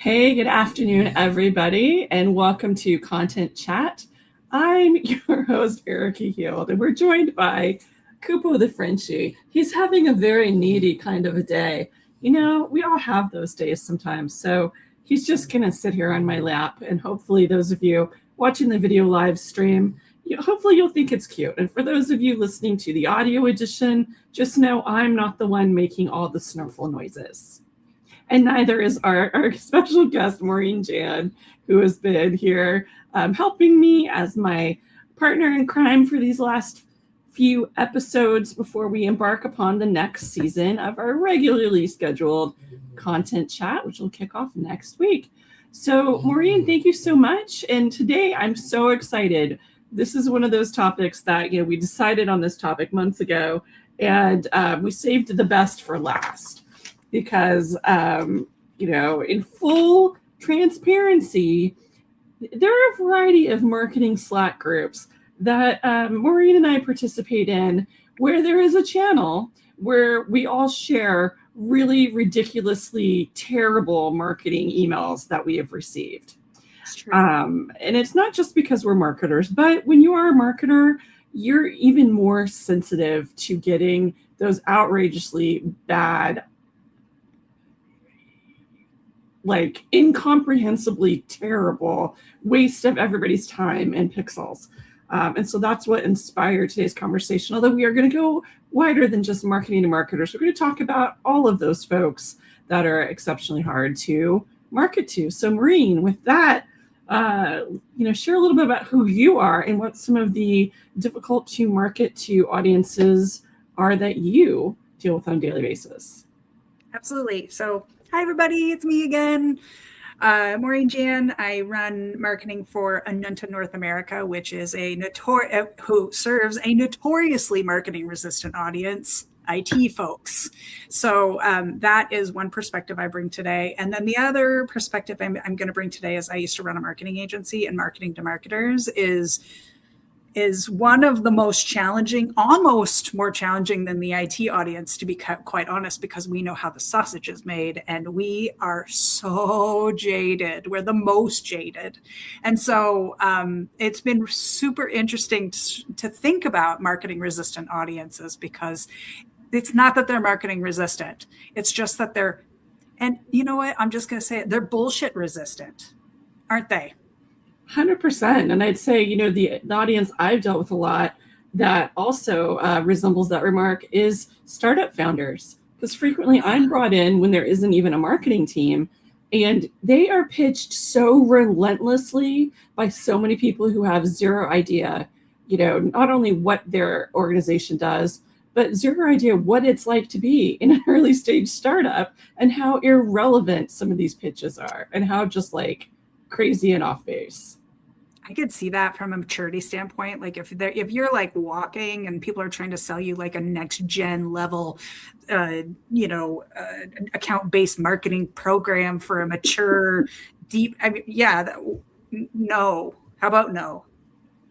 Hey, good afternoon, everybody, and welcome to Content Chat. I'm your host, Erika, and we're joined by Kupo the Frenchie. He's having a very needy kind of a day. You know, we all have those days sometimes, so he's just going to sit here on my lap, and hopefully those of you watching the video live stream, hopefully you'll think it's cute. And for those of you listening to the audio edition, just know I'm not the one making all the snurfle noises. And neither is our special guest, Maureen Jann, who has been here helping me as my partner in crime for these last few episodes before we embark upon the next season of our regularly scheduled Content Chat, which will kick off next week. So, Maureen, thank you so much. And today I'm so excited. This is one of those topics that, we decided on this topic months ago, and we saved the best for last. Because, in full transparency, there are a variety of marketing Slack groups that Maureen and I participate in, where there is a channel where we all share really ridiculously terrible marketing emails that we have received. And it's not just because we're marketers, but when you are a marketer, you're even more sensitive to getting those outrageously bad, like incomprehensibly terrible waste of everybody's time and pixels. And so that's what inspired today's conversation. Although we are going to go wider than just marketing to marketers, we're going to talk about all of those folks that are exceptionally hard to market to. So Maureen, with that, share a little bit about who you are and what some of the difficult to market to audiences are that you deal with on a daily basis. Absolutely. So hi, everybody. It's me again, Maureen Jann. I run marketing for Anunta North America, which is who serves a notoriously marketing-resistant audience, IT folks. So that is one perspective I bring today. And then the other perspective I'm going to bring today is I used to run a marketing agency, and marketing to marketers is one of the most challenging, almost more challenging than the IT audience, to be quite honest, because we know how the sausage is made and we are so jaded. We're the most jaded. And so it's been super interesting to think about marketing resistant audiences, because it's not that they're marketing resistant. It's just that and you know what? I'm just going to say it. They're bullshit resistant, aren't they? 100%. And I'd say, the audience I've dealt with a lot that also resembles that remark is startup founders. Because frequently I'm brought in when there isn't even a marketing team, and they are pitched so relentlessly by so many people who have zero idea, not only what their organization does, but zero idea what it's like to be in an early stage startup, and how irrelevant some of these pitches are, and how just like crazy and off base. I could see that from a maturity standpoint. Like if you're like walking and people are trying to sell you like a next gen level, account-based marketing program for a mature, deep, no. How about no?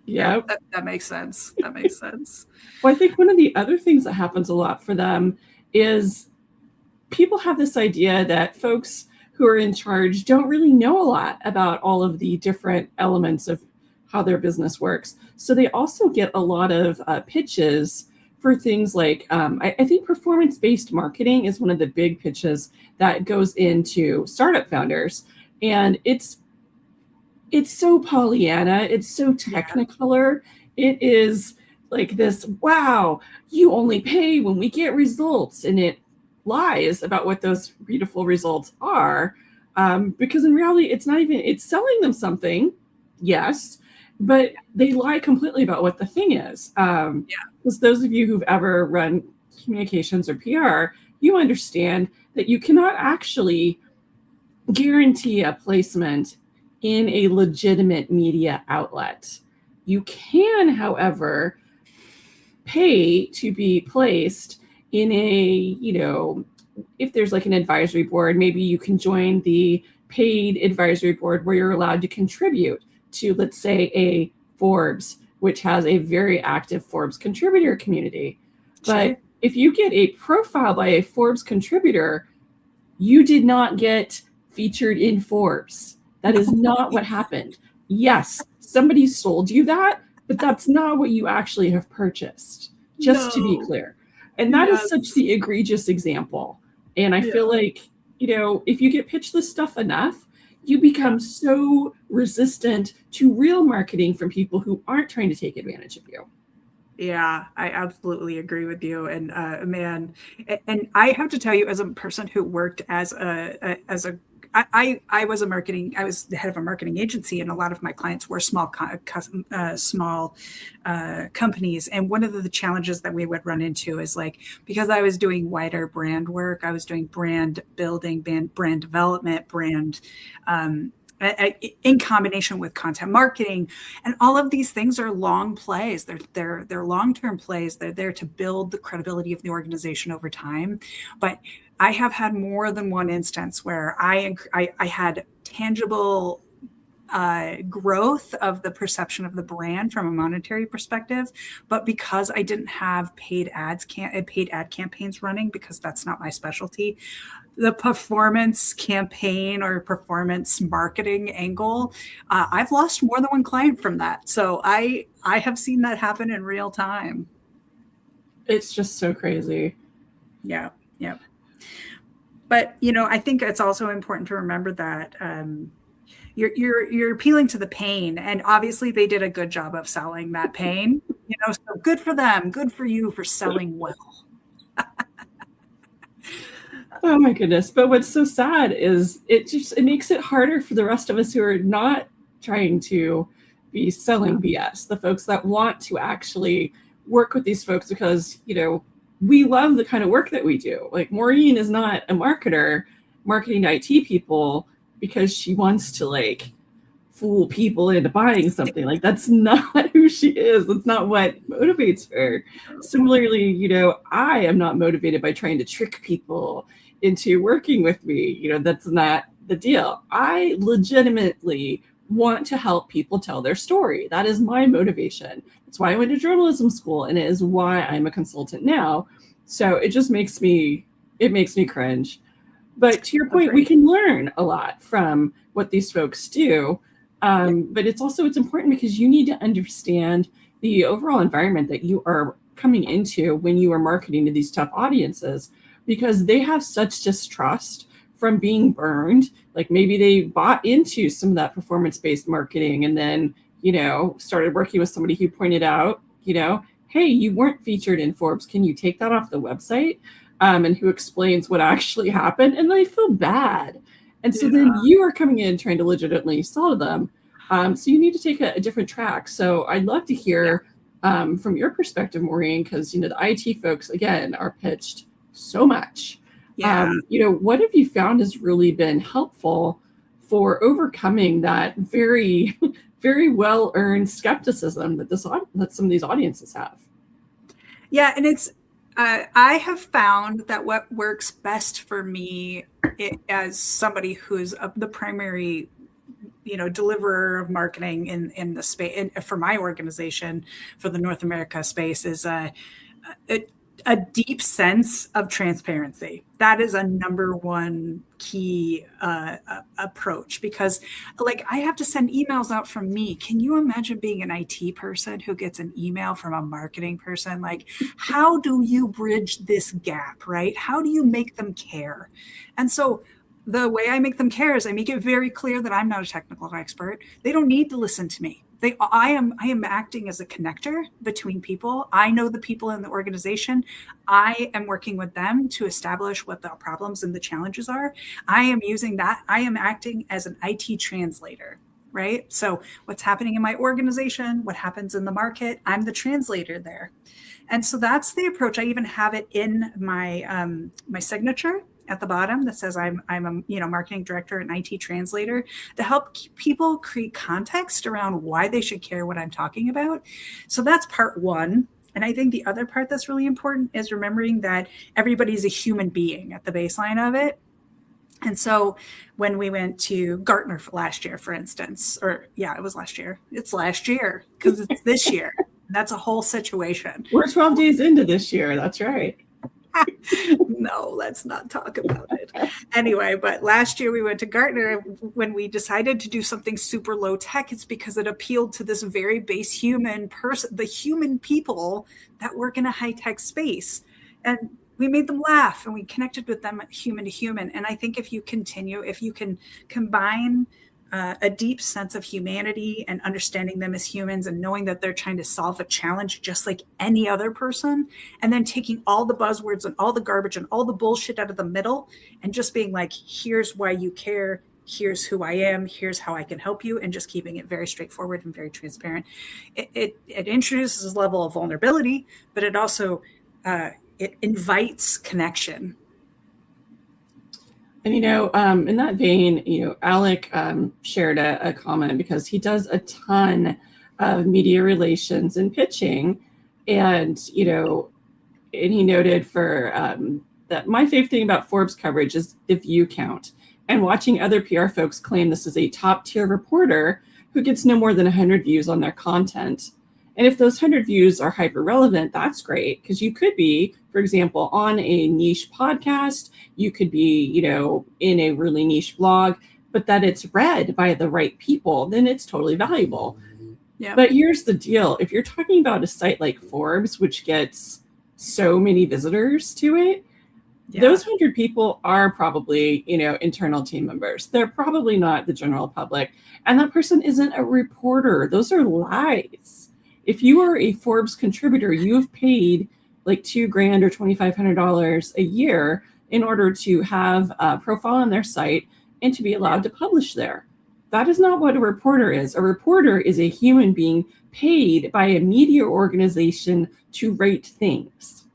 Yeah, that makes sense. That makes sense. Well, I think one of the other things that happens a lot for them is people have this idea that folks who are in charge don't really know a lot about all of the different elements of how their business works. So they also get a lot of pitches for things like, I think performance-based marketing is one of the big pitches that goes into startup founders. And it's so Pollyanna, it's so technicolor. Yeah. It is like this, wow, you only pay when we get results. And it lies about what those beautiful results are, because in reality it's selling them something, yes, but they lie completely about what the thing is. Because those of you who've ever run communications or PR, you understand that you cannot actually guarantee a placement in a legitimate media outlet. You can, however, pay to be placed in a, if there's like an advisory board, maybe you can join the paid advisory board where you're allowed to contribute to, let's say, a Forbes, which has a very active Forbes contributor community. But Sure. If you get a profile by a Forbes contributor, you did not get featured in Forbes. That is not what happened. Yes, somebody sold you that, but that's not what you actually have purchased, just to be clear. And that is such the egregious example. And I feel like, if you get pitched this stuff enough, you become so resistant to real marketing from people who aren't trying to take advantage of you. Yeah, I absolutely agree with you. And man, and I have to tell you, as a person who worked I was the head of a marketing agency, and a lot of my clients were small companies. And one of the challenges that we would run into is, like, because I was doing wider brand work, I was doing brand building, brand development, in combination with content marketing, and all of these things are long plays. They're long-term plays. They're there to build the credibility of the organization over time. But I have had more than one instance where I had tangible growth of the perception of the brand from a monetary perspective, but because I didn't have paid ad campaigns running, because that's not my specialty, the performance campaign or performance marketing angle, I've lost more than one client from that. So I have seen that happen in real time. It's just so crazy. Yeah. But I think it's also important to remember that you're appealing to the pain, and obviously they did a good job of selling that pain. So good for them, good for you for selling well. Oh my goodness. But what's so sad is it makes it harder for the rest of us who are not trying to be selling BS, the folks that want to actually work with these folks, because, we love the kind of work that we do. Like, Maureen is not a marketer marketing to IT people because she wants to, like, fool people into buying something. Like, that's not who she is. That's not what motivates her. Similarly, I am not motivated by trying to trick people into working with me. That's not the deal. I legitimately want to help people tell their story. That is my motivation. It's why I went to journalism school, and it is why I'm a consultant now. So it just makes me cringe. But to your point, we can learn a lot from what these folks do. But it's important because you need to understand the overall environment that you are coming into when you are marketing to these tough audiences, because they have such distrust from being burned. Like, maybe they bought into some of that performance-based marketing and then, started working with somebody who pointed out, hey, you weren't featured in Forbes. Can you take that off the website? And who explains what actually happened, and they feel bad. And so then you are coming in trying to legitimately sell to them. So you need to take a different track. So I'd love to hear from your perspective, Maureen, because, the IT folks, again, are pitched so much. What have you found has really been helpful for overcoming that very, very well-earned skepticism that some of these audiences have? Yeah, and it's I have found that what works best for me, as somebody who's the primary, deliverer of marketing in the space for my organization, for the North America space, is a deep sense of transparency. That is a number one key approach, because, like, I have to send emails out from me. Can you imagine being an IT person who gets an email from a marketing person? Like, how do you bridge this gap, right? How do you make them care? And so the way I make them care is I make it very clear that I'm not a technical expert. They don't need to listen to me. I am acting as a connector between people. I know the people in the organization. I am working with them to establish what the problems and the challenges are. I am using that. I am acting as an IT translator, right? So what's happening in my organization, what happens in the market, I'm the translator there. And so that's the approach. I even have it in my my signature at the bottom that says I'm a marketing director and IT translator, to help people create context around why they should care what I'm talking about. So that's part one. And I think the other part that's really important is remembering that everybody's a human being at the baseline of it. And so when we went to Gartner for last year, for instance, it was last year. It's last year because it's this year. That's a whole situation. We're 12 days into this year. That's right. No, let's not talk about it. Anyway, but last year we went to Gartner. When we decided to do something super low tech, it's because it appealed to this very base human person, the human people that work in a high tech space. And we made them laugh and we connected with them human to human. And I think if you can combine a deep sense of humanity and understanding them as humans and knowing that they're trying to solve a challenge just like any other person, and then taking all the buzzwords and all the garbage and all the bullshit out of the middle and just being like, here's why you care, here's who I am, here's how I can help you, and just keeping it very straightforward and very transparent. It introduces a level of vulnerability, but it also it invites connection. And, in that vein, Alec shared a comment because he does a ton of media relations and pitching. And, and he noted that my favorite thing about Forbes coverage is the view count and watching other PR folks claim this is a top tier reporter who gets no more than 100 views on their content. And if those 100 views are hyper relevant, that's great, because you could be, for example, on a niche podcast, you could be, in a really niche blog, but that it's read by the right people, then it's totally valuable. Yeah. But here's the deal. If you're talking about a site like Forbes, which gets so many visitors to it, those 100 people are probably, internal team members. They're probably not the general public. And that person isn't a reporter. Those are lies. If you are a Forbes contributor, you've paid like $2,000 or $2,500 a year in order to have a profile on their site and to be allowed to publish there. That is not what a reporter is. A reporter is a human being paid by a media organization to write things.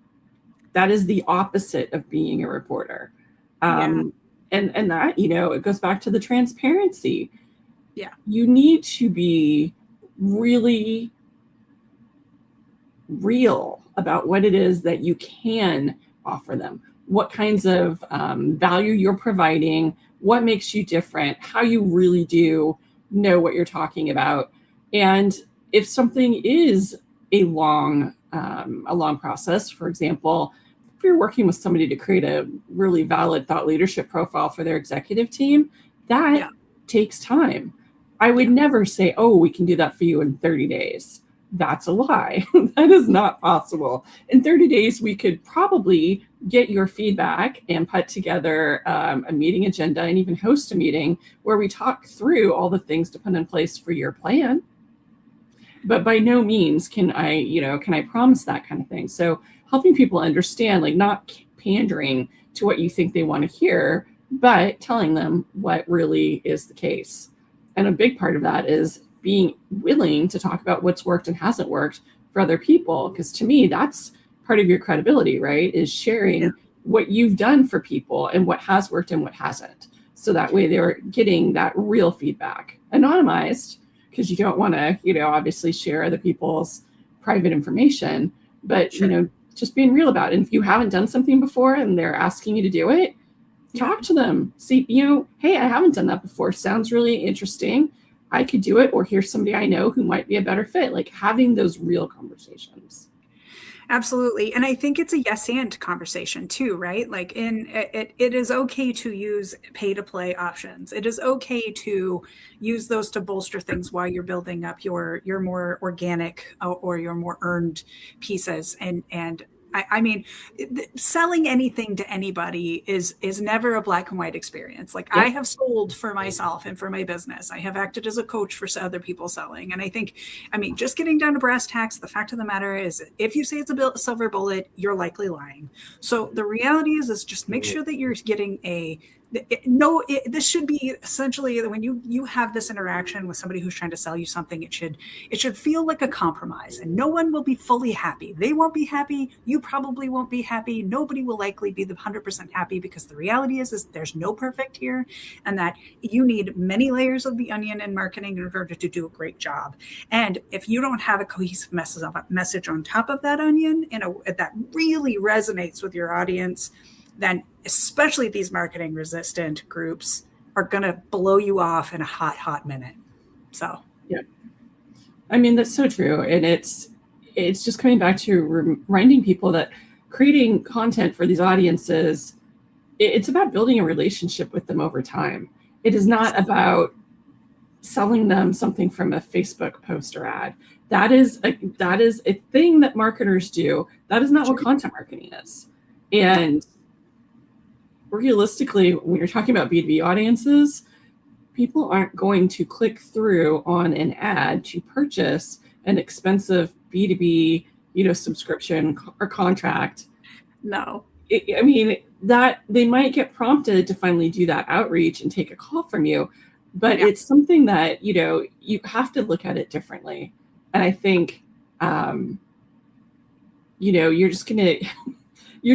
That is the opposite of being a reporter. And that, it goes back to the transparency. Yeah. You need to be really real about what it is that you can offer them, what kinds of value you're providing, what makes you different, how you really do know what you're talking about. And if something is a long process, for example, if you're working with somebody to create a really valid thought leadership profile for their executive team, that takes time. I would never say, oh, we can do that for you in 30 days. That's a lie. That is not possible. In 30 days, we could probably get your feedback and put together a meeting agenda and even host a meeting where we talk through all the things to put in place for your plan. But by no means can I promise that kind of thing. So helping people understand, like, not pandering to what you think they want to hear, but telling them what really is the case. And a big part of that is being willing to talk about what's worked and hasn't worked for other people. Because to me, that's part of your credibility, right? Is sharing what you've done for people and what has worked and what hasn't. So that way they're getting that real feedback, anonymized, because you don't want to, obviously share other people's private information, but, just being real about it. And if you haven't done something before and they're asking you to do it, talk to them. See, hey, I haven't done that before. Sounds really interesting. I could do it, or here's somebody I know who might be a better fit. Like, having those real conversations. Absolutely. And I think it's a yes and conversation too, right? Like, it is okay to use pay to play options. It is okay to use those to bolster things while you're building up your more organic or your more earned pieces. And I mean, selling anything to anybody is never a black and white experience. Like, I have sold for myself and for my business. I have acted as a coach for other people selling. And I think, just getting down to brass tacks, the fact of the matter is, if you say it's a silver bullet, you're likely lying. So the reality is just make sure that you're getting this should be essentially, when you have this interaction with somebody who's trying to sell you something, it should feel like a compromise, and no one will be fully happy. They won't be happy. You probably won't be happy. Nobody will likely be the 100% happy, because the reality is there's no perfect here, and that you need many layers of the onion in marketing in order to do a great job. And if you don't have a cohesive message on top of that onion, that really resonates with your audience, then especially these marketing resistant groups are going to blow you off in a hot minute. So, yeah, that's so true. And it's just coming back to reminding people that creating content for these audiences, it's about building a relationship with them over time. It is not about selling them something from a Facebook post or ad. That is a thing that marketers do. That is not what content marketing is. And realistically, when you're talking about B2B audiences, people aren't going to click through on an ad to purchase an expensive B2B, subscription or contract. No. I mean, that they might get prompted to finally do that outreach and take a call from you, but it's something that, you have to look at it differently. And I think, you're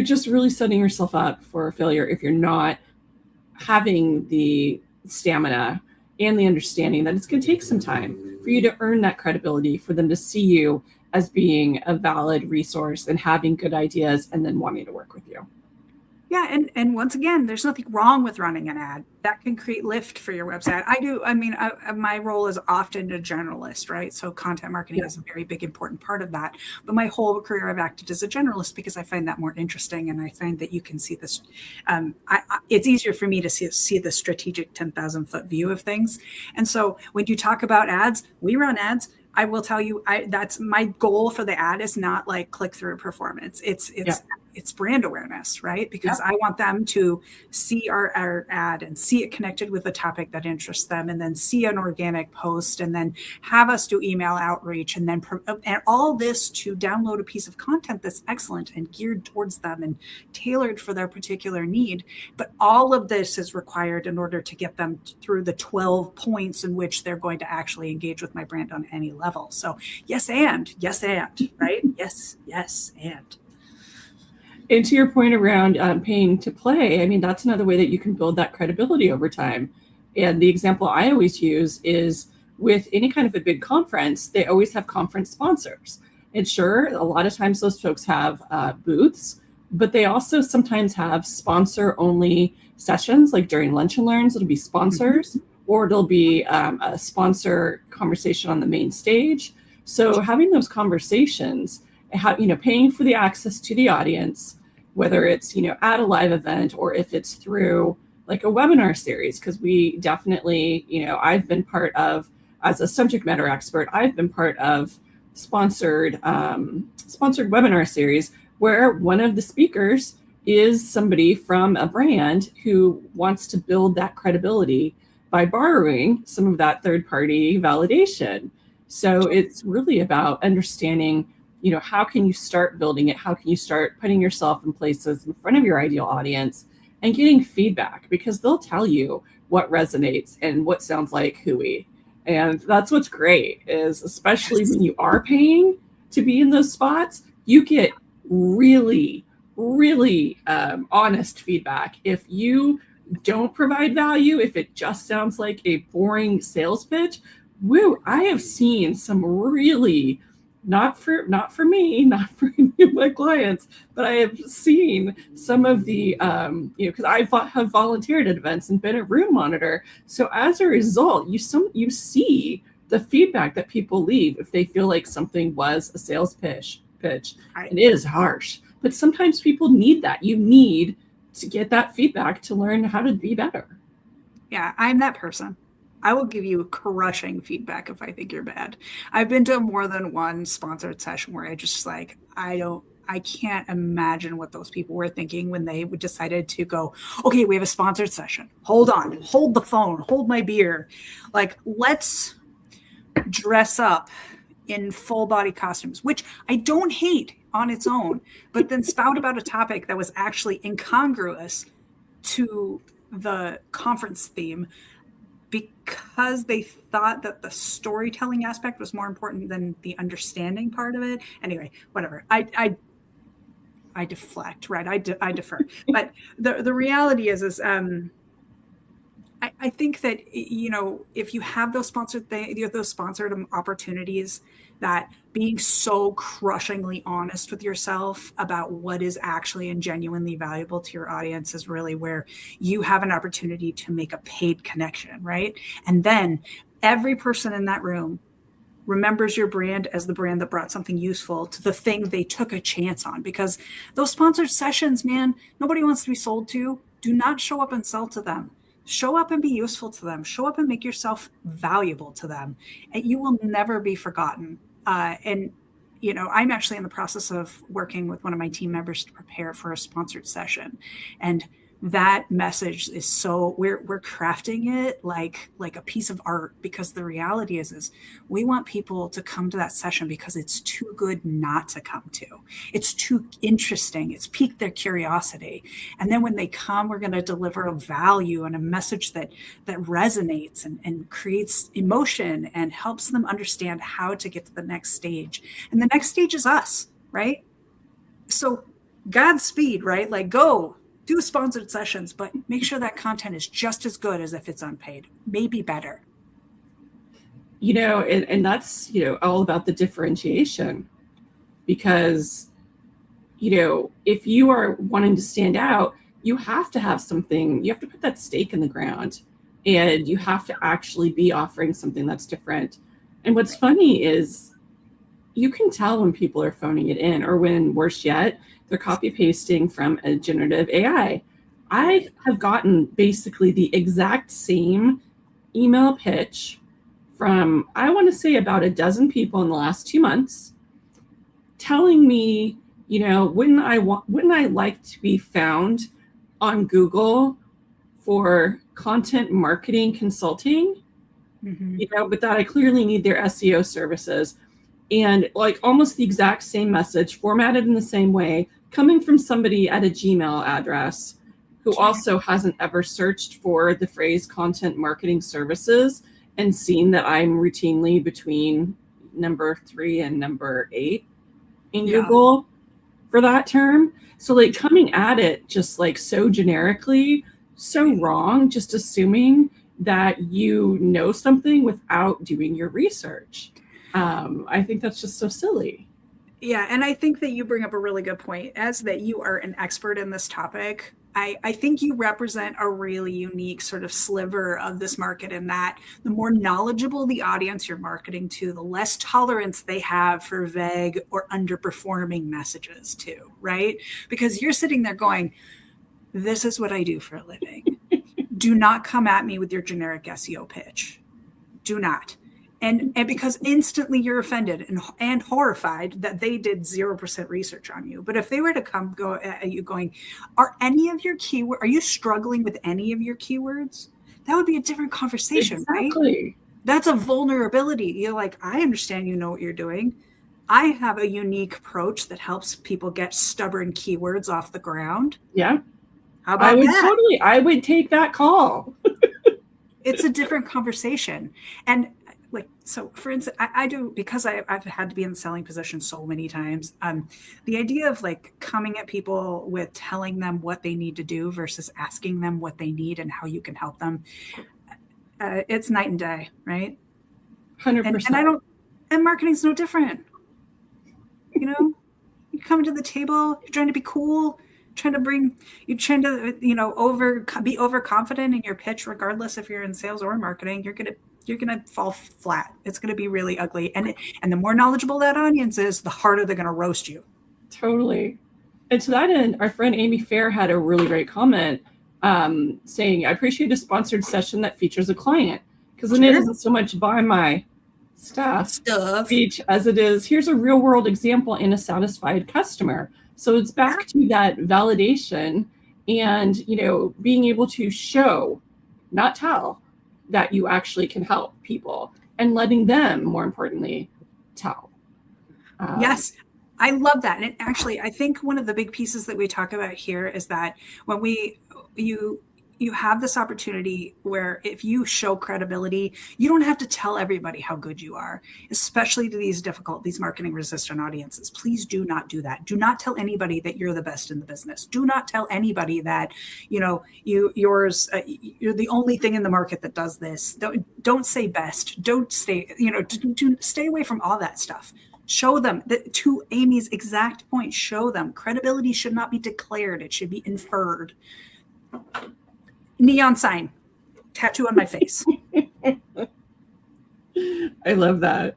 just really setting yourself up for failure if you're not having the stamina and the understanding that it's going to take some time for you to earn that credibility, for them to see you as being a valid resource and having good ideas and then wanting to work with you. Yeah. And once again, there's nothing wrong with running an ad that can create lift for your website. My role is often a generalist, right? So content marketing is a very big, important part of that. But my whole career, I've acted as a generalist because I find that more interesting. And I find that you can see this. It's easier for me to see the strategic 10,000 foot view of things. And so when you talk about ads, we run ads. I will tell you, that's my goal for the ad is not like click through performance. It's brand awareness, right? Because I want them to see our ad and see it connected with a topic that interests them, and then see an organic post, and then have us do email outreach, and then and all this to download a piece of content that's excellent and geared towards them and tailored for their particular need. But all of this is required in order to get them through the 12 points in which they're going to actually engage with my brand on any level. So yes, and right? Yes, and. And to your point around paying to play, I mean, that's another way that you can build that credibility over time. And the example I always use is with any kind of a big conference, they always have conference sponsors. And sure, a lot of times those folks have booths, but they also sometimes have sponsor-only sessions, like during lunch and learns, it'll be sponsors, or it'll be a sponsor conversation on the main stage. So having those conversations, paying for the access to the audience, whether it's, at a live event or if it's through like a webinar series, because we definitely, I've been part of, as a subject matter expert, I've been part of sponsored webinar series where one of the speakers is somebody from a brand who wants to build that credibility by borrowing some of that third-party validation. So it's really about understanding, how can you start building it? How can you start putting yourself in places in front of your ideal audience and getting feedback, because they'll tell you what resonates and what sounds like hooey. And that's what's great, is especially when you are paying to be in those spots, you get really, really honest feedback. If you don't provide value, if it just sounds like a boring sales pitch, I have seen some really, not for me, not for my clients, but I have seen some of the, because I have volunteered at events and been a room monitor. So as a result, you see the feedback that people leave if they feel like something was a sales pitch. It is harsh, but sometimes people need that. You need to get that feedback to learn how to be better. Yeah, I'm that person. I will give you crushing feedback if I think you're bad. I've been to more than one sponsored session where I just I can't imagine what those people were thinking when they decided to go, okay, we have a sponsored session. Hold on, hold the phone, hold my beer. Like, let's dress up in full body costumes, which I don't hate on its own, but then spout about a topic that was actually incongruous to the conference theme, because they thought that the storytelling aspect was more important than the understanding part of it. Anyway, whatever. I deflect, right? I defer. But the reality is I think that, if you have those sponsored those sponsored opportunities, that being so crushingly honest with yourself about what is actually and genuinely valuable to your audience is really where you have an opportunity to make a paid connection, right? And then every person in that room remembers your brand as the brand that brought something useful to the thing they took a chance on. Because those sponsored sessions, man, nobody wants to be sold to. Do not show up and sell to them. Show up and be useful to them. Show up and make yourself valuable to them. And you will never be forgotten. And I'm actually in the process of working with one of my team members to prepare for a sponsored session. And that message is so we're crafting it like a piece of art, because the reality is we want people to come to that session because it's too good not to come to. It's too interesting. It's piqued their curiosity. And then when they come, we're going to deliver a value and a message that resonates and creates emotion and helps them understand how to get to the next stage. And the next stage is us, right? So Godspeed, right? Like, go do sponsored sessions, but make sure that content is just as good as if it's unpaid, maybe better. And that's, all about the differentiation, because, if you are wanting to stand out, you have to have something, you have to put that stake in the ground, and you have to actually be offering something that's different. And what's funny is you can tell when people are phoning it in, or when, worse yet, they're copy pasting from a generative AI. I have gotten basically the exact same email pitch from, I want to say, about a dozen people in the last 2 months, telling me, wouldn't I like to be found on Google for content marketing consulting? But that I clearly need their SEO services. And like almost the exact same message, formatted in the same way, coming from somebody at a Gmail address who also hasn't ever searched for the phrase content marketing services and seen that I'm routinely between number 3 and number 8 in Google for that term. So like coming at it just like so generically, so wrong, just assuming that you know something without doing your research. I think that's just so silly. Yeah, and I think that you bring up a really good point, as that you are an expert in this topic. I think you represent a really unique sort of sliver of this market, in that the more knowledgeable the audience you're marketing to, the less tolerance they have for vague or underperforming messages too, right? Because you're sitting there going, this is what I do for a living. Do not come at me with your generic SEO pitch. Do not. And because instantly you're offended and horrified that they did 0% research on you. But if they were to go at you going, are you struggling with any of your keywords? That would be a different conversation, exactly. Right? That's a vulnerability. You're like, I understand you know what you're doing. I have a unique approach that helps people get stubborn keywords off the ground. Yeah. How about that? I would take that call. It's a different conversation. And so for instance, I do, because I've had to be in the selling position so many times. The idea of like coming at people with telling them what they need to do versus asking them what they need and how you can help them. It's night and day, right? 100%. And marketing's no different. You're coming to the table, you're trying to be cool, you're trying to, be overconfident in your pitch, regardless if you're in sales or marketing, you're going to fall flat. It's going to be really ugly. And the more knowledgeable that audience is, the harder they're going to roast you. Totally. And to that end, our friend Amy Fair had a really great comment saying, I appreciate a sponsored session that features a client, because then it isn't so much buy my stuff speech as it is, here's a real world example in a satisfied customer. So it's back to that validation and, being able to show, not tell, that you actually can help people, and letting them, more importantly, tell. Yes, I love that. And actually, I think one of the big pieces that we talk about here is that when you have this opportunity where if you show credibility, you don't have to tell everybody how good you are, especially to these marketing resistant audiences. Please do not do that. Do not tell anybody that you're the best in the business. Do not tell anybody that, you're the only thing in the market that does this. Don't say best. Don't stay, stay away from all that stuff. Show them that, to Amy's exact point, show them credibility should not be declared. It should be inferred. Neon sign, tattoo on my face. I love that.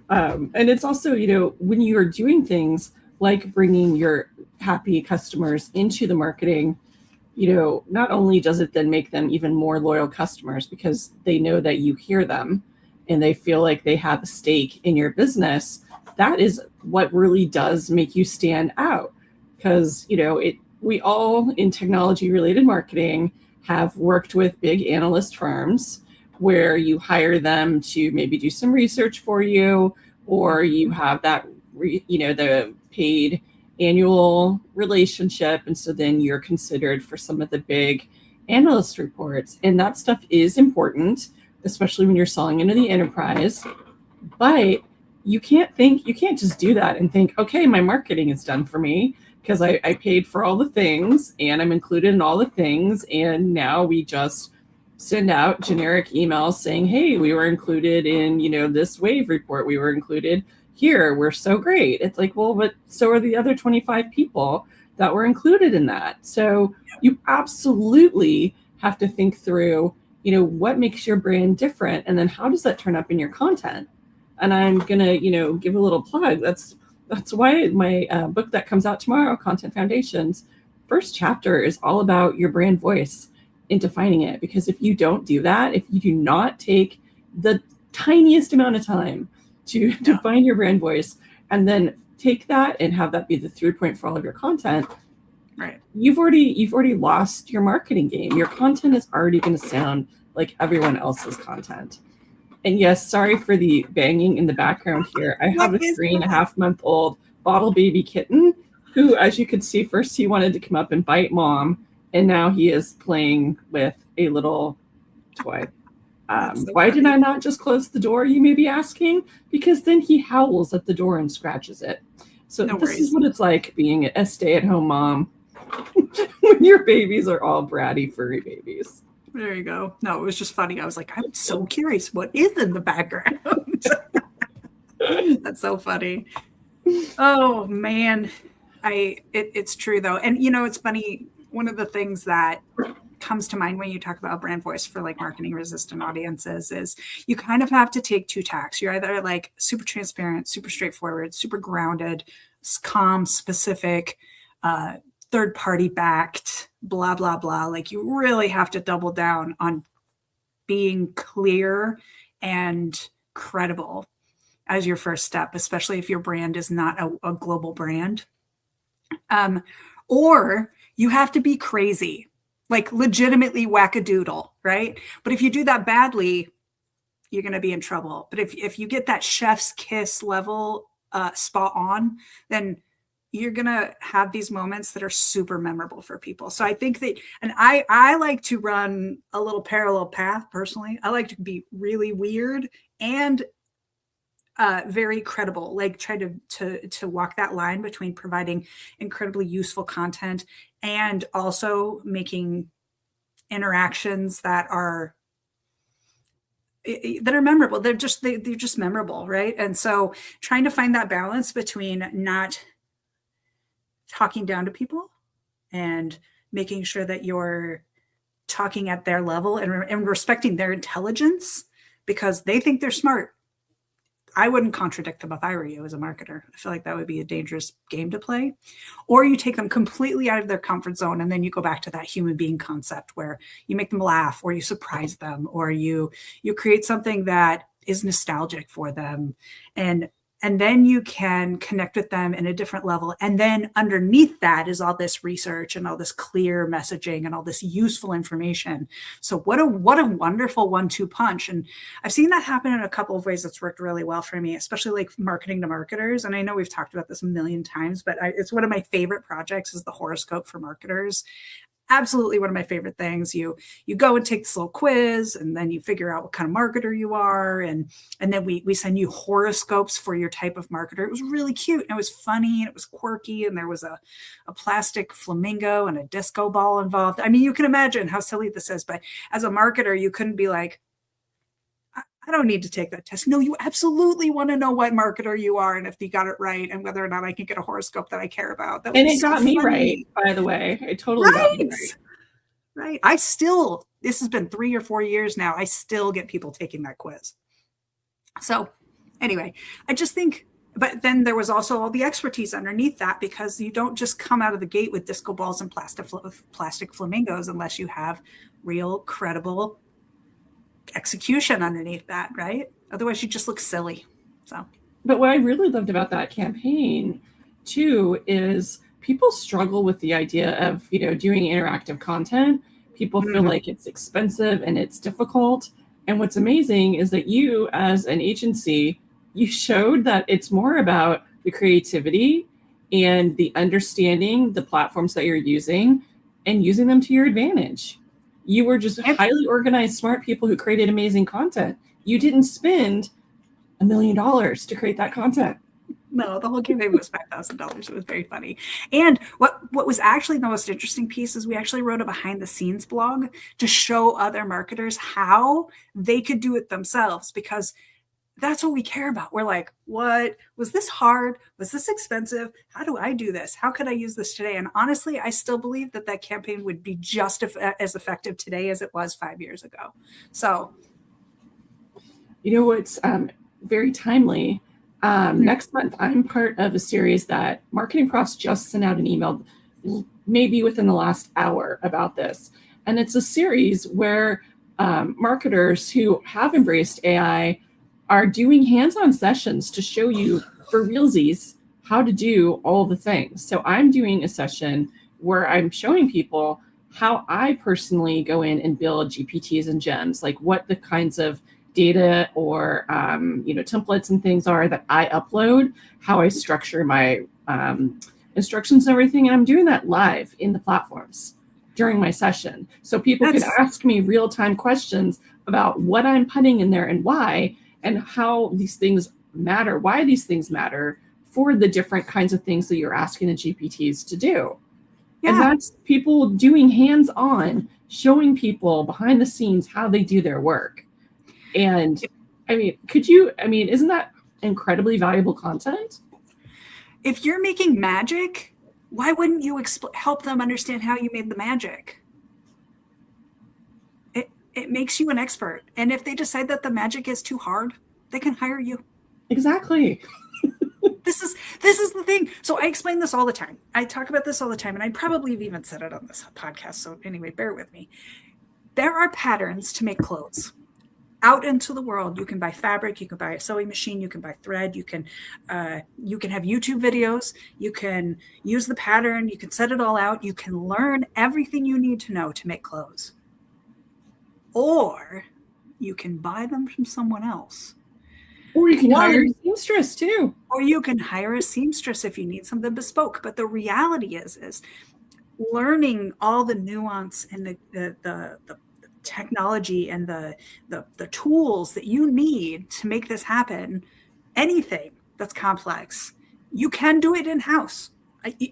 And it's also, when you are doing things like bringing your happy customers into the marketing, not only does it then make them even more loyal customers because they know that you hear them and they feel like they have a stake in your business. That is what really does make you stand out, because we all in technology related marketing have worked with big analyst firms where you hire them to maybe do some research for you, or you have that the paid annual relationship, and so then you're considered for some of the big analyst reports, and that stuff is important, especially when you're selling into the enterprise. But you can't just do that and think, okay, my marketing is done for me because I paid for all the things and I'm included in all the things, and now we just send out generic emails saying, hey, we were included in this wave report, we were included here, we're so great. It's like, well, but so are the other 25 people that were included in that. So you absolutely have to think through, what makes your brand different, and then how does that turn up in your content. And I'm gonna, give a little plug. That's why my book that comes out tomorrow, Content Foundations, first chapter is all about your brand voice and defining it. Because if you don't do that, if you do not take the tiniest amount of time to define your brand voice and then take that and have that be the through point for all of your content, right, you've already lost your marketing game. Your content is already going to sound like everyone else's content. And yes, sorry for the banging in the background here. I have a 3.5-month-old bottle baby kitten who, as you could see, first he wanted to come up and bite mom, and now he is playing with a little toy. Why did I not just close the door, you may be asking? Because then he howls at the door and scratches it. So this is what it's like being a stay-at-home mom when your babies are all bratty, furry babies. There you go. No, it was just funny. I was like, I'm so curious what is in the background. That's so funny. Oh, man. It's true, though. And, it's funny. One of the things that comes to mind when you talk about brand voice for like marketing resistant audiences is you kind of have to take two tacks. You're either like super transparent, super straightforward, super grounded, calm, specific, third party backed, blah, blah, blah. Like you really have to double down on being clear and credible as your first step, especially if your brand is not a global brand. Or you have to be crazy, like legitimately wackadoodle, right? But if you do that badly, you're going to be in trouble. But if you get that chef's kiss level spot on, then you're going to have these moments that are super memorable for people. So I think that, and I like to run a little parallel path personally. I like to be really weird and very credible, like try to walk that line between providing incredibly useful content and also making interactions that are memorable. They're just memorable, right? And so trying to find that balance between not talking down to people and making sure that you're talking at their level and respecting their intelligence because they think they're smart. I wouldn't contradict them if I were you as a marketer. I feel like that would be a dangerous game to play. Or you take them completely out of their comfort zone and then you go back to that human being concept where you make them laugh or you surprise them or you create something that is nostalgic for them. And then you can connect with them in a different level. And then underneath that is all this research and all this clear messaging and all this useful information. So what a wonderful 1-2 punch. And I've seen that happen in a couple of ways that's worked really well for me, especially like marketing to marketers. And I know we've talked about this a million times, but it's one of my favorite projects is the Horoscope for marketers. Absolutely one of my favorite things. You go and take this little quiz and then you figure out what kind of marketer you are. And then we send you horoscopes for your type of marketer. It was really cute. And it was funny and it was quirky. And there was a plastic flamingo and a disco ball involved. I mean, you can imagine how silly this is, but as a marketer, you couldn't be like, I don't need to take that test. No, you absolutely want to know what marketer you are and if you got it right and whether or not I can get a horoscope that I care about. And it got me right, by the way. It totally got me right. Right. This has been 3 or 4 years now. I still get people taking that quiz. So Anyway, I just think, but then there was also all the expertise underneath that, because you don't just come out of the gate with disco balls and plastic flamingos unless you have real, credible execution underneath that, right? Otherwise, you just look silly. So, but what I really loved about that campaign too is people struggle with the idea of, doing interactive content. People feel like it's expensive and it's difficult. And what's amazing is that you, as an agency, you showed that it's more about the creativity and the understanding the platforms that you're using and using them to your advantage. You were just highly organized, smart people who created amazing content. You didn't spend $1 million to create that content. No, the whole campaign was $5,000. It was very funny. And what was actually the most interesting piece is we actually wrote a behind the scenes blog to show other marketers how they could do it themselves, because that's what we care about. We're like, what was this hard? Was this expensive? How do I do this? How could I use this today? And honestly, I still believe that campaign would be just as effective today as it was 5 years ago. So, what's very timely. Next month, I'm part of a series that Marketing Profs just sent out an email, maybe within the last hour, about this. And it's a series where marketers who have embraced AI are doing hands-on sessions to show you for realsies how to do all the things. So I'm doing a session where I'm showing people how I personally go in and build GPTs and gems, like what the kinds of data or templates and things are that I upload, how I structure my instructions and everything. And I'm doing that live in the platforms during my session. So people can ask me real-time questions about what I'm putting in there and why, and how these things matter, why these things matter for the different kinds of things that you're asking the GPTs to do. Yeah. And that's people doing hands-on, showing people behind the scenes how they do their work. And isn't that incredibly valuable content? If you're making magic, why wouldn't you help them understand how you made the magic? It makes you an expert. And if they decide that the magic is too hard, they can hire you. Exactly. This is the thing. So I explain this all the time. I talk about this all the time, and I probably have even said it on this podcast. So anyway, bear with me. There are patterns to make clothes. Out into the world, you can buy fabric, you can buy a sewing machine, you can buy thread, you can have YouTube videos, you can use the pattern, you can set it all out, you can learn everything you need to know to make clothes. Or you can buy them from someone else. Or you can hire a seamstress too. Or you can hire a seamstress if you need something bespoke. But the reality is learning all the nuance and the technology and the tools that you need to make this happen, anything that's complex, you can do it in-house.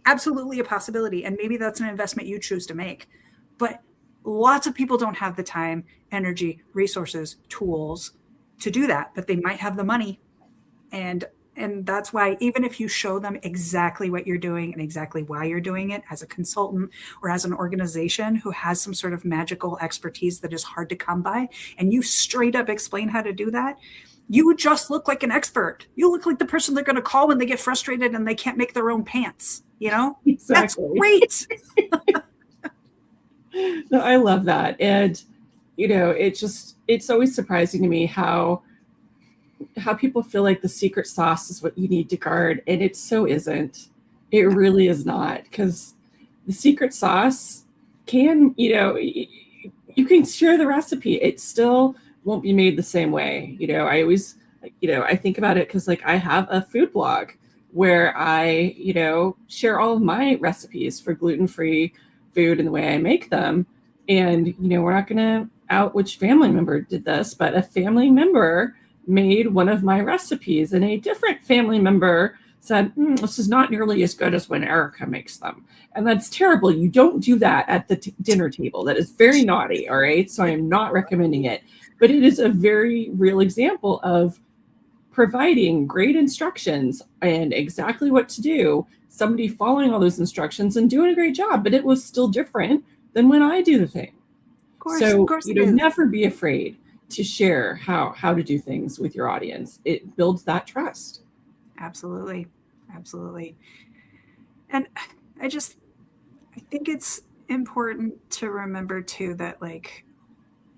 Absolutely a possibility. And maybe that's an investment you choose to make. But lots of people don't have the time, energy, resources, tools to do that, but they might have the money. And that's why, even if you show them exactly what you're doing and exactly why you're doing it as a consultant or as an organization who has some sort of magical expertise that is hard to come by, and you straight up explain how to do that, you would just look like an expert. You look like the person they're going to call when they get frustrated and they can't make their own pants. Exactly. That's great. No, I love that. And, it's always surprising to me how people feel like the secret sauce is what you need to guard. And it so isn't. It really is not, because the secret sauce can, you can share the recipe. It still won't be made the same way. I always, I think about it because I have a food blog where I, share all of my recipes for gluten-free food and the way I make them. And, we're not going to out which family member did this, but a family member made one of my recipes and a different family member said, this is not nearly as good as when Erika makes them. And that's terrible. You don't do that at the dinner table. That is very naughty. All right. So I am not recommending it, but it is a very real example of providing great instructions and exactly what to do, somebody following all those instructions and doing a great job, but it was still different than when I do the thing. Of course, never be afraid to share how to do things with your audience. It builds that trust. Absolutely. And I think it's important to remember too that like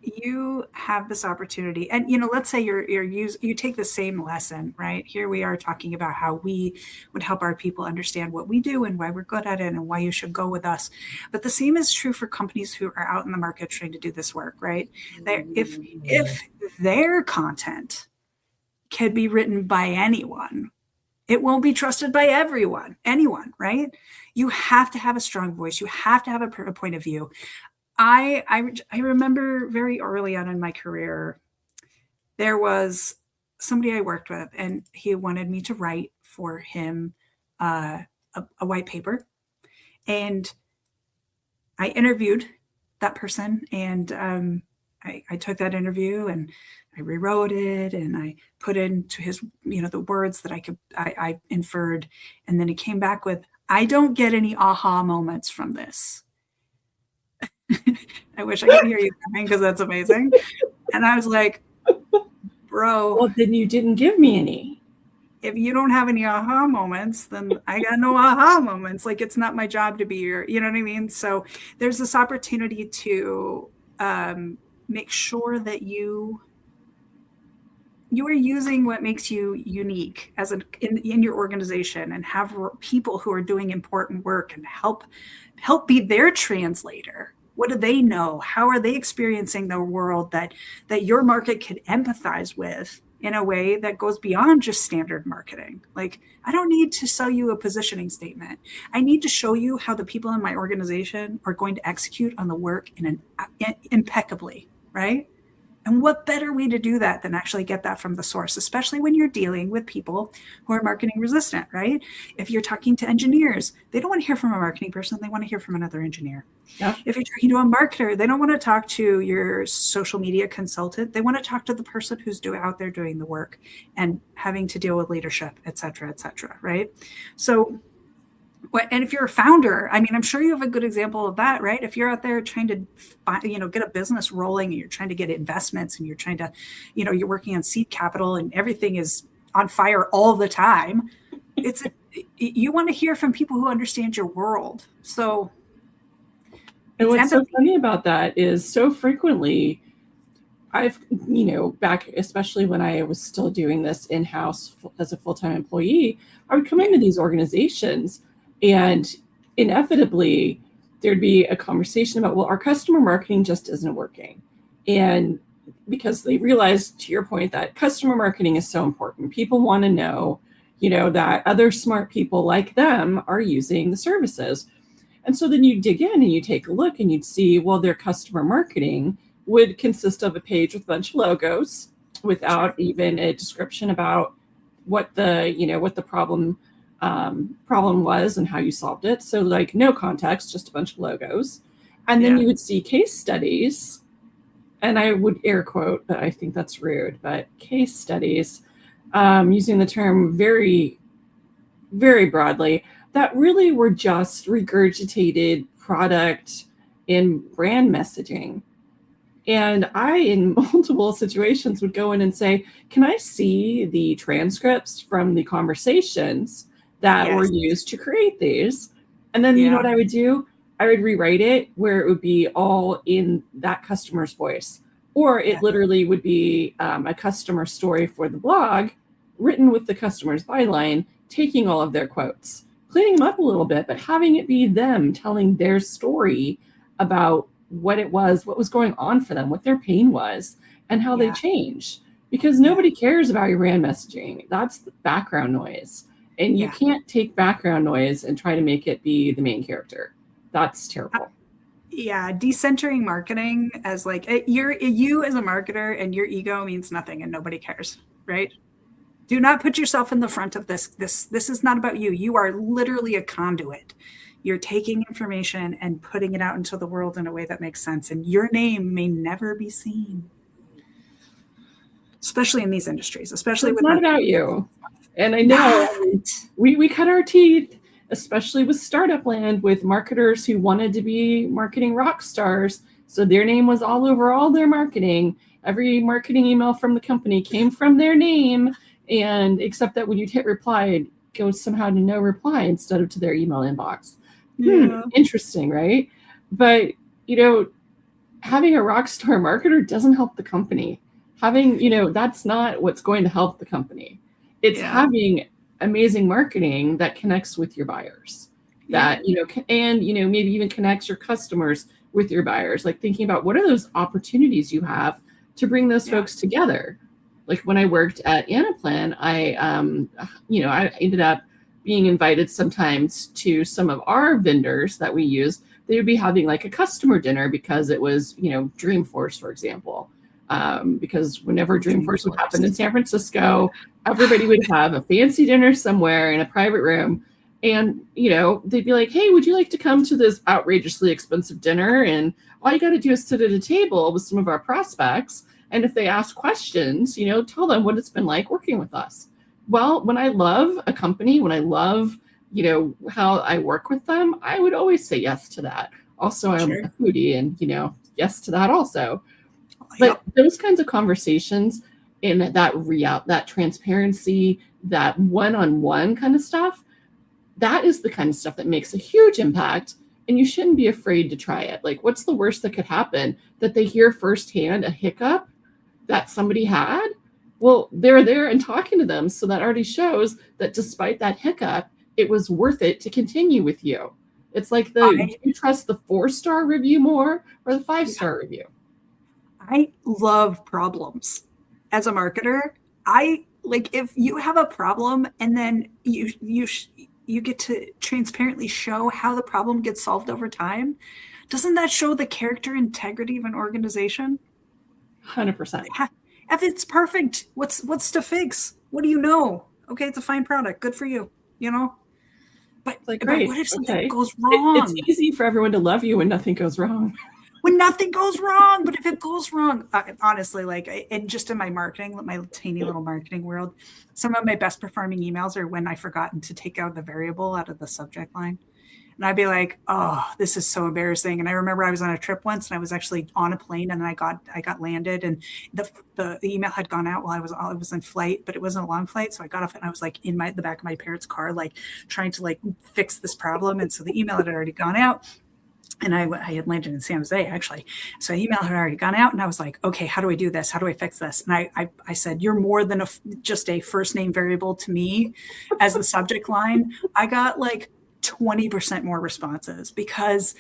you have this opportunity, and let's say you take the same lesson, right? Here we are talking about how we would help our people understand what we do and why we're good at it and why you should go with us. But the same is true for companies who are out in the market trying to do this work, right? If their content can be written by anyone, it won't be trusted by anyone, right? You have to have a strong voice. You have to have a point of view. I remember very early on in my career, there was somebody I worked with, and he wanted me to write for him a white paper. And I interviewed that person, and I took that interview and I rewrote it and I put into his, the words that I inferred. And then he came back with, "I don't get any aha moments from this." I wish I could hear you laughing because that's amazing. And I was like, bro. Well, then you didn't give me any. If you don't have any aha moments, then I got no aha moments. Like, it's not my job to be your, you know what I mean? So there's this opportunity to make sure that you are using what makes you unique as in your organization, and have people who are doing important work and help be their translator. What do they know? How are they experiencing the world that your market can empathize with in a way that goes beyond just standard marketing? Like, I don't need to sell you a positioning statement. I need to show you how the people in my organization are going to execute on the work impeccably, right? And what better way to do that than actually get that from the source, especially when you're dealing with people who are marketing resistant, right? If you're talking to engineers, they don't want to hear from a marketing person. They want to hear from another engineer. Yeah. If you're talking to a marketer, they don't want to talk to your social media consultant. They want to talk to the person who's out there doing the work and having to deal with leadership, et cetera, right? So, and if you're a founder, I mean, I'm sure you have a good example of that, right? If you're out there trying to, get a business rolling, and you're trying to get investments, and you're trying to, you're working on seed capital, and everything is on fire all the time. You want to hear from people who understand your world. So, and what's so funny about that is so frequently I've, back, especially when I was still doing this in-house as a full-time employee, I would come into these organizations, and inevitably there'd be a conversation about, well, our customer marketing just isn't working. And because they realized, to your point, that customer marketing is so important. People want to know, that other smart people like them are using the services. And so then you dig in and you take a look and you'd see, well, their customer marketing would consist of a page with a bunch of logos without even a description about what the problem was and how you solved it. So like no context, just a bunch of logos. And then you would see case studies, and I would air quote, but I think that's rude, but case studies, using the term very, very broadly, that really were just regurgitated product and brand messaging. And I, in multiple situations, would go in and say, can I see the transcripts from the conversations that were used to create these? And then you know what I would do? I would rewrite it where it would be all in that customer's voice. Or it literally would be a customer story for the blog written with the customer's byline, taking all of their quotes, cleaning them up a little bit, but having it be them telling their story about what it was, what was going on for them, what their pain was, and how they changed. Because nobody cares about your brand messaging. That's the background noise. And you can't take background noise and try to make it be the main character. That's terrible. Decentering marketing as like you as a marketer, and your ego means nothing and nobody cares, right? Do not put yourself in the front of this. This is not about you. You are literally a conduit. You're taking information and putting it out into the world in a way that makes sense. And your name may never be seen, especially in these industries, especially with not about you. And I know we cut our teeth, especially with startup land, with marketers who wanted to be marketing rock stars. So their name was all over all their marketing. every marketing email from the company came from their name, and except that when you hit reply, it goes somehow to no reply instead of to their email inbox. Yeah. Interesting, right? But, having a rock star marketer doesn't help the company. Having, that's not what's going to help the company. It's having amazing marketing that connects with your buyers, that, and, maybe even connects your customers with your buyers, like thinking about what are those opportunities you have to bring those folks together. Like when I worked at Anaplan, I ended up being invited sometimes to some of our vendors that we use. They would be having like a customer dinner because it was, Dreamforce, for example. Because whenever Dreamforce would happen in San Francisco, everybody would have a fancy dinner somewhere in a private room. And, they'd be like, hey, would you like to come to this outrageously expensive dinner? And all you got to do is sit at a table with some of our prospects. And if they ask questions, tell them what it's been like working with us. Well, when I love a company, when I love, how I work with them, I would always say yes to that. Also, I'm a foodie and, yes to that also. But those kinds of conversations and that transparency, that one-on-one kind of stuff, that is the kind of stuff that makes a huge impact. And you shouldn't be afraid to try it. Like, what's the worst that could happen? That they hear firsthand a hiccup that somebody had? Well, they're there and talking to them. So that already shows that despite that hiccup, it was worth it to continue with you. It's like do you trust the 4-star review more or the 5-star review? I love problems. As a marketer, if you have a problem and then you get to transparently show how the problem gets solved over time, doesn't that show the character integrity of an organization? 100%. If it's perfect, what's to fix? What do you know? Okay, it's a fine product. Good for you, But, like, but what if something goes wrong? It's easy for everyone to love you when nothing goes wrong. When nothing goes wrong, but if it goes wrong, honestly, and just in my marketing, my tiny little marketing world, some of my best performing emails are when I've forgotten to take out the variable out of the subject line. And I'd be like, oh, this is so embarrassing. And I remember I was on a trip once and I was actually on a plane and I got landed and the email had gone out while I was in flight, but it wasn't a long flight. So I got off and I was like in the back of my parents' car, like trying to like fix this problem. And so the email had already gone out. And I had landed in San Jose, actually. So the email had already gone out. And I was like, okay, how do I do this? How do I fix this? And I said, you're more than just a first name variable to me as the subject line. I got like 20% more responses because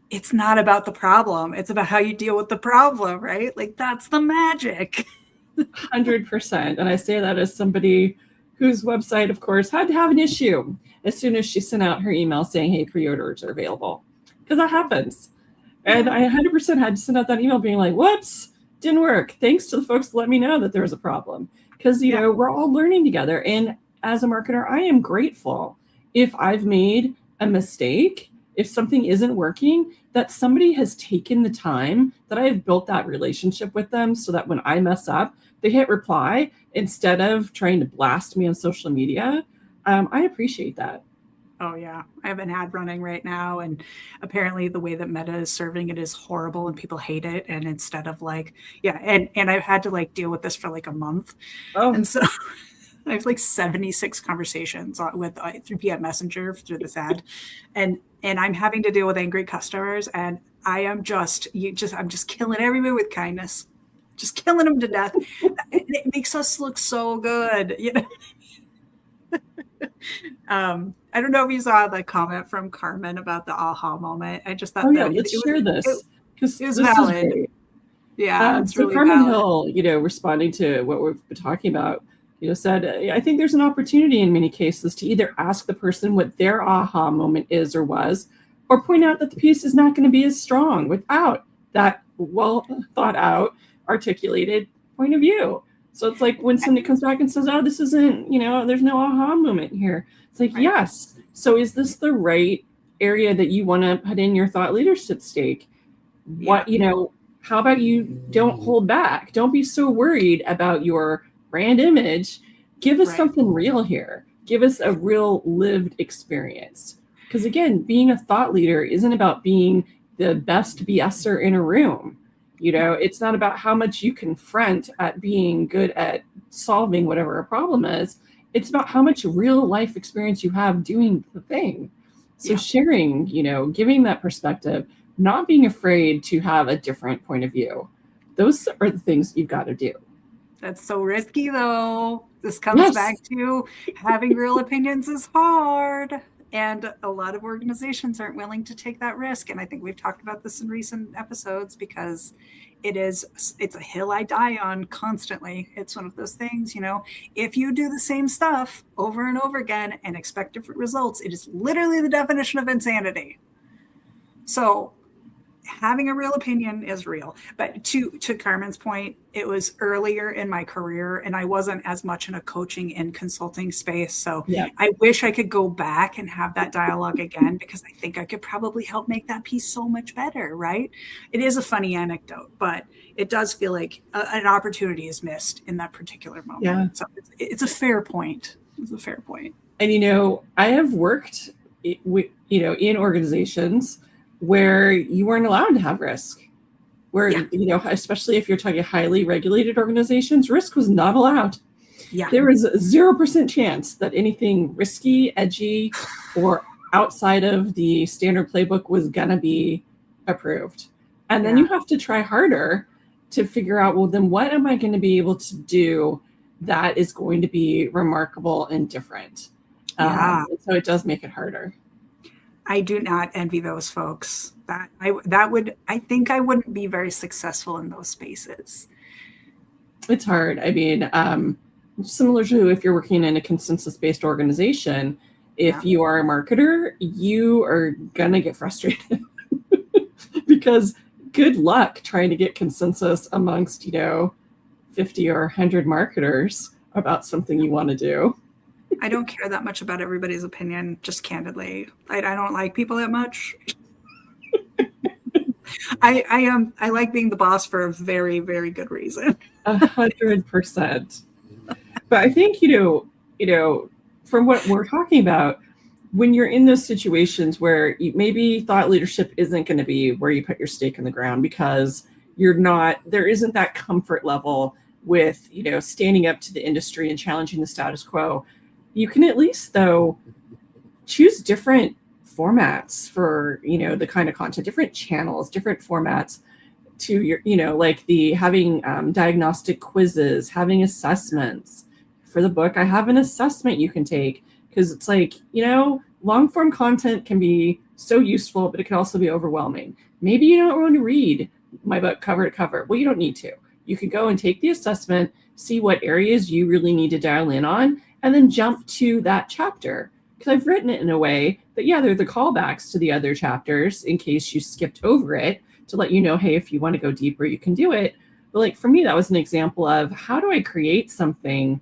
it's not about the problem. It's about how you deal with the problem, right? Like that's the magic. 100%. And I say that as somebody whose website, of course, had to have an issue as soon as she sent out her email saying, hey, pre-orders are available. Because that happens. And I 100% had to send out that email being like, whoops, didn't work. Thanks to the folks that let me know that there was a problem. Because, we're all learning together. And as a marketer, I am grateful if I've made a mistake, if something isn't working, that somebody has taken the time, that I have built that relationship with them so that when I mess up, they hit reply instead of trying to blast me on social media. I appreciate that. Oh, yeah. I have an ad running right now. And apparently the way that Meta is serving it is horrible and people hate it. And instead of and I've had to deal with this for like a month. Oh. And so I have like 76 conversations through PM Messenger through this ad. And I'm having to deal with angry customers. And I'm just killing everybody with kindness, just killing them to death. It makes us look so good, I don't know if you saw the comment from Carmen about the aha moment. I just thought, let's share this because it was valid. Yeah, it's really Carmen valid. Hill, responding to what we've been talking about, said, I think there's an opportunity in many cases to either ask the person what their aha moment is or was, or point out that the piece is not going to be as strong without that well thought out, articulated point of view. So it's like when somebody comes back and says, oh, this isn't, there's no aha moment here. It's like, yes. So is this the right area that you want to put in your thought leadership stake? What, how about you don't hold back? Don't be so worried about your brand image. Give us something real here. Give us a real lived experience. Because again, being a thought leader isn't about being the best BSer in a room. It's not about how much you confront at being good at solving whatever a problem is. It's about how much real life experience you have doing the thing. So sharing, giving that perspective, not being afraid to have a different point of view. Those are the things you've got to do. That's so risky, though. This comes back to having real opinions is hard. And a lot of organizations aren't willing to take that risk. And I think we've talked about this in recent episodes because it's a hill I die on constantly. It's one of those things, if you do the same stuff over and over again and expect different results, it is literally the definition of insanity. So having a real opinion is real. But to Carmen's point, it was earlier in my career and I wasn't as much in a coaching and consulting space. So I wish I could go back and have that dialogue again, because I think I could probably help make that piece so much better, right? It is a funny anecdote, but it does feel like an opportunity is missed in that particular moment. Yeah. So it's a fair point. It's a fair point. And, I have worked, in organizations where you weren't allowed to have risk, where, especially if you're talking highly regulated organizations, risk was not allowed. Yeah. There was a 0% chance that anything risky, edgy, or outside of the standard playbook was going to be approved. And then you have to try harder to figure out, well, then what am I going to be able to do that is going to be remarkable and different? So it does make it harder. I do not envy those folks. I think I wouldn't be very successful in those spaces. It's hard. I mean, similar to if you're working in a consensus-based organization, if you are a marketer, you are gonna get frustrated because good luck trying to get consensus amongst, 50 or 100 marketers about something you want to do. I don't care that much about everybody's opinion, just candidly. I don't like people that much. I like being the boss for a very, very good reason. 100%. But I think, from what we're talking about, when you're in those situations where you maybe thought leadership isn't going to be where you put your stake in the ground because there isn't that comfort level with, standing up to the industry and challenging the status quo, you can at least, though, choose different formats for, the kind of content, different channels, different formats to your, like having diagnostic quizzes, having assessments. For the book, I have an assessment you can take because it's like, long form content can be so useful, but it can also be overwhelming. Maybe you don't want to read my book cover to cover. Well, you don't need to. You can go and take the assessment, see what areas you really need to dial in on, and then jump to that chapter. Because I've written it in a way that, there are the callbacks to the other chapters in case you skipped over it to let you know, hey, if you want to go deeper, you can do it. But like for me, that was an example of how do I create something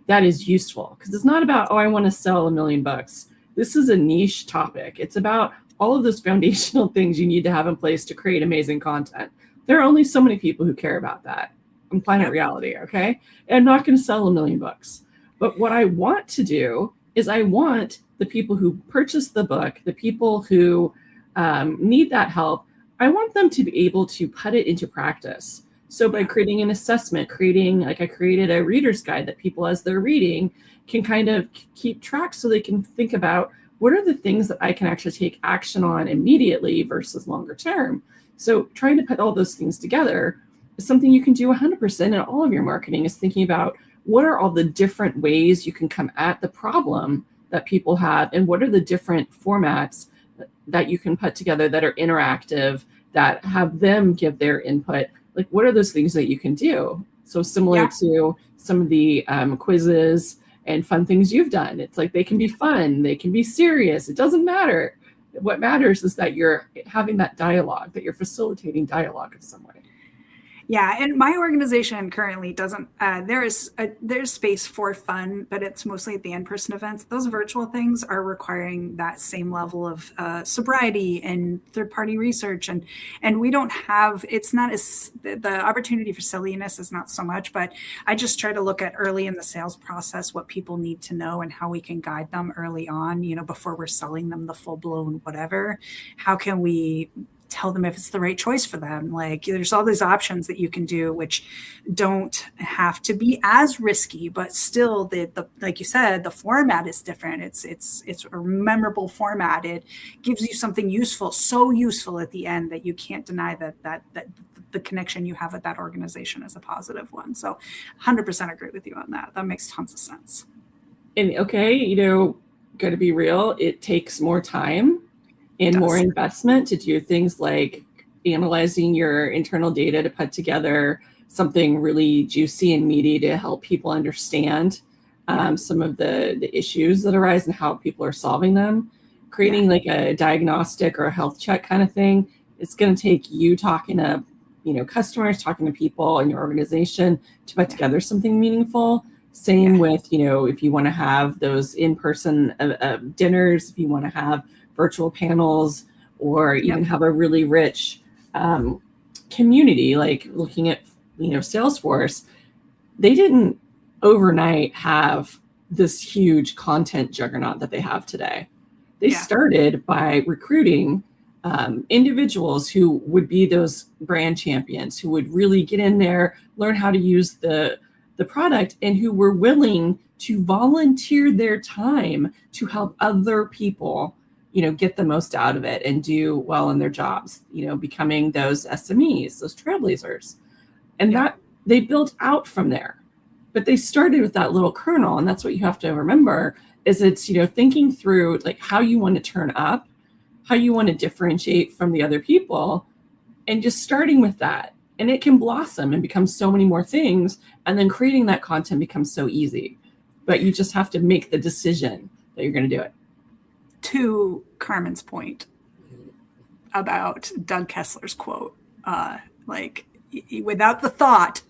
that is useful? Because it's not about, I want to sell 1 million books. This is a niche topic. It's about all of those foundational things you need to have in place to create amazing content. There are only so many people who care about that on planet reality, okay? And I'm not going to sell 1 million books. But what I want to do is I want the people who purchase the book, the people who need that help, I want them to be able to put it into practice. So by creating an assessment, I created a reader's guide that people as they're reading can kind of keep track so they can think about what are the things that I can actually take action on immediately versus longer term. So trying to put all those things together is something you can do 100% in all of your marketing, is thinking about what are all the different ways you can come at the problem that people have, and what are the different formats that you can put together that are interactive, that have them give their input. Like, what are those things that you can do? So similar to some of the quizzes and fun things you've done. It's like they can be fun, they can be serious. It doesn't matter. What matters is that you're having that dialogue, that you're facilitating dialogue in some way. Yeah, and my organization currently doesn't, there's space for fun, but it's mostly at the in-person events. Those virtual things are requiring that same level of sobriety and third-party research. And we don't have, it's not as, the opportunity for silliness is not so much, but I just try to look at early in the sales process what people need to know and how we can guide them early on, before we're selling them the full-blown whatever. How can we tell them if it's the right choice for them. Like there's all these options that you can do, which don't have to be as risky, but still the like you said, the format is different. It's a memorable format. It gives you something useful, so useful at the end that you can't deny that the connection you have with that organization is a positive one. So 100% agree with you on that. That makes tons of sense. And okay, got to be real, it takes more time and more investment to do things like analyzing your internal data to put together something really juicy and meaty to help people understand some of the issues that arise and how people are solving them. Creating like a diagnostic or a health check kind of thing, it's going to take you talking to customers, talking to people in your organization to put together something meaningful. Same with, if you want to have those in-person dinners, if you want to have virtual panels, or even have a really rich community, like looking at, Salesforce, they didn't overnight have this huge content juggernaut that they have today. They started by recruiting individuals who would be those brand champions, who would really get in there, learn how to use the product, and who were willing to volunteer their time to help other people, get the most out of it and do well in their jobs, becoming those SMEs, those trailblazers. And that they built out from there. But they started with that little kernel. And that's what you have to remember is it's, thinking through like how you want to turn up, how you want to differentiate from the other people, and just starting with that. And it can blossom and become so many more things. And then creating that content becomes so easy. But you just have to make the decision that you're going to do it. To Carmen's point about Doug Kessler's quote, without the thought,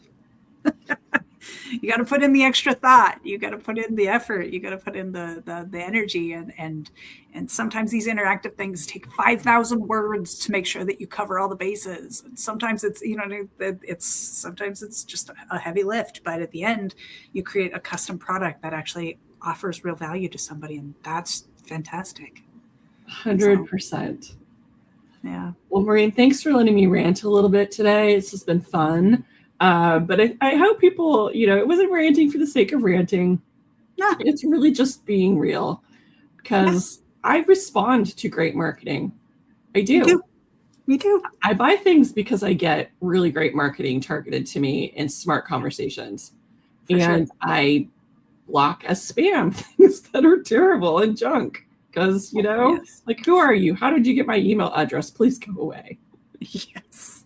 you got to put in the extra thought. You got to put in the effort. You got to put in the energy. And sometimes these interactive things take 5,000 words to make sure that you cover all the bases. And sometimes it's, sometimes it's just a heavy lift, but at the end you create a custom product that actually offers real value to somebody. And that's fantastic. 100%. Yeah. Well, Maureen, thanks for letting me rant a little bit today. This has been fun. But I hope people, it wasn't ranting for the sake of ranting. No. It's really just being real, because I respond to great marketing. I do. Me too. I buy things because I get really great marketing targeted to me in smart conversations. And I block as spam things that are terrible and junk. Because, like, who are you? How did you get my email address? Please go away. Yes.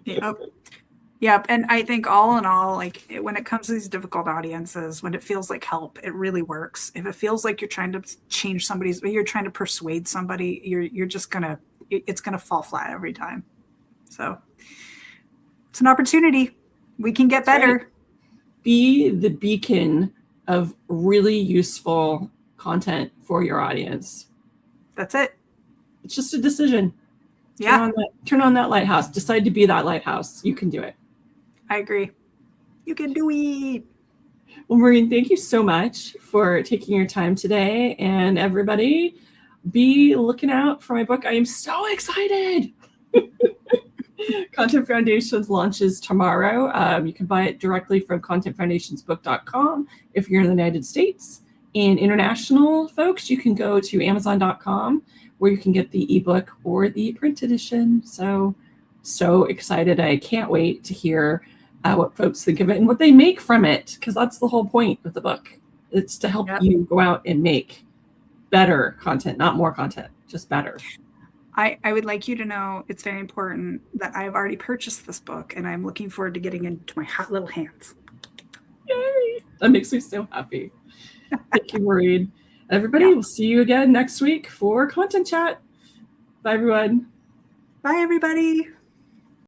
Yep. And I think all in all, like when it comes to these difficult audiences, when it feels like help, it really works. If it feels like you're trying to change somebody's, or you're trying to persuade somebody, you're just it's going to fall flat every time. So it's an opportunity. We can get better. Right. Be the beacon of really useful content for your audience. That's it. It's just a decision. Yeah. Turn on that lighthouse. Decide to be that lighthouse. You can do it. I agree. You can do it. Well, Maureen, thank you so much for taking your time today. And everybody, be looking out for my book. I am so excited. Content Foundations launches tomorrow. You can buy it directly from contentfoundationsbook.com if you're in the United States. And international folks, you can go to amazon.com where you can get the ebook or the print edition. So excited. I can't wait to hear what folks think of it and what they make from it, because that's the whole point of the book. It's to help you go out and make better content, not more content, just better. I would like you to know it's very important that I've already purchased this book and I'm looking forward to getting into my hot little hands. Yay! That makes me so happy. Thank you, Maureen. Everybody, we'll see you again next week for Content Chat. Bye, everyone. Bye, everybody.